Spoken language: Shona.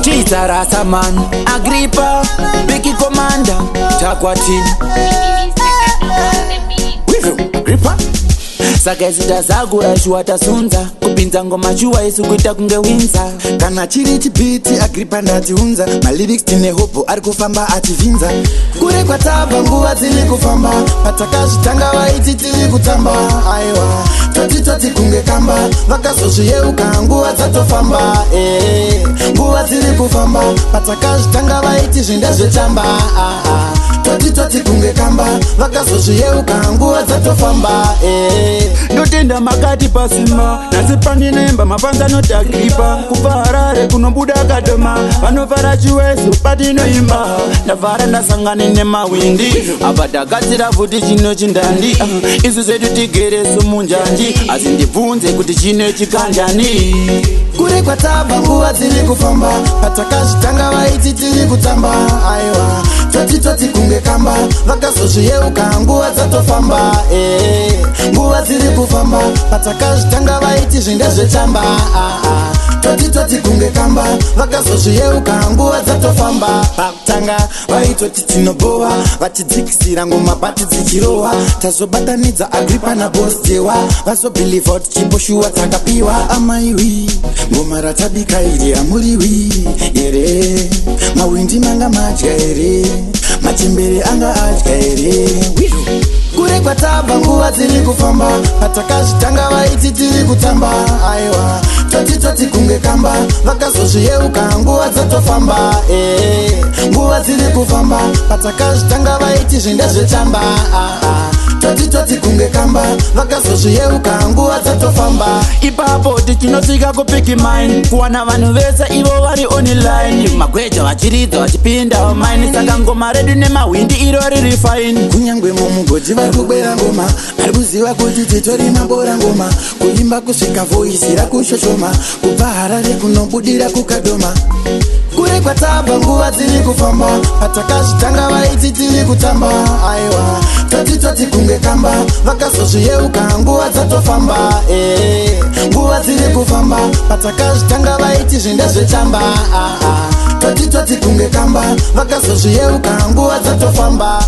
Tita Rasaman, Agrippa, Biggie Commander, Takwati. Agrippa Saka zita zagura shuwa tasunza kupinza ngoma shuwa isu kuita kunge winza. Kana chiri chipiti Agrippa ndatiunza. Ma lyrics tine hopo ari kufamba ativinza. Kure kwa taba nguva zili kufamba. Patakashi tanga waiti tili kutamba. Aiwa toti kunge kamba. Vakazozviyeuka nguva dzatofamba. Nguva zili kufamba. Patakashi tanga waiti zvindezvetamba. Toti kunge kamba. Vakazozviyeuka nguva dzatofamba. Ndotenda makati pasima nazipandi nemba mapanza noti Agrippa. Kubva Harare kunobuda Kadoma vanovhara chiweso patinoimba. Ndavhara ndasangane nemawindi apa tagadzira futi chino chindandi. Isu zvedu tigere somunjanji asi ndibvunze kuti chino chikanjani. Kure kwatabva nguva dziri kufamba. Patakazvitanga vaiti tiri kutamba. Aiwa toti kunge kamba. Vakazozviyeuka nguva dzatofamba. Nguva dziri kufamba. Patakazvitanga vaiti zvindezvetamba. Toti kunge kamba. Vakazozviyeuka nguva dzatofamba. Pakutanga vaitoti tinobova vachidzikisira ngoma bati dzichirohwa. Tazobatanidza Agrippa naBoss Jewa. Vazobhilivha kuti chimboshuwa takapiwa. Amaiwi ngoma ratabika iri amuriwi ere. Mawindi manga madya ere. Machembere anga adya ere. Kure kwatabva nguva dziri kufamba. Patakazvitanga vaiti tiri kutamba. Aiwa toti kunge kamba. Vakazozviyeuka nguva dzatofamba. Nguva dziri kufamba. Patakazvitanga vaiti zvindezvetamba. Toti kunge kamba. Vakazozviyeuka nguva dzatofamba. Ipapo tichinosvika kupiki mine kuwana vanhu vese ivo vari online. Magweja vachiridza vachipinda mine. Saka ngoma redu nemahwindi iro riri fine. Kunyangwe mumugodhi vari kubera ngoma. Ari kuziva kuti titori mabora ngoma. Kuimba kusvika voisi rakushoshoma. Kubva Harare kunobudira kuKadoma. Kure kwatabva nguva dziri kufamba. Patakazvitanga vaiti tiri kutamba. Aiwa toti kunge kamba. Vakazozviyeuka nguva dzatofamba. Nguva dziri kufamba. Patakazvitanga vaiti zvindezvetamba. Toti kunge kamba. Vakazozviyeuka nguva dzatofamba.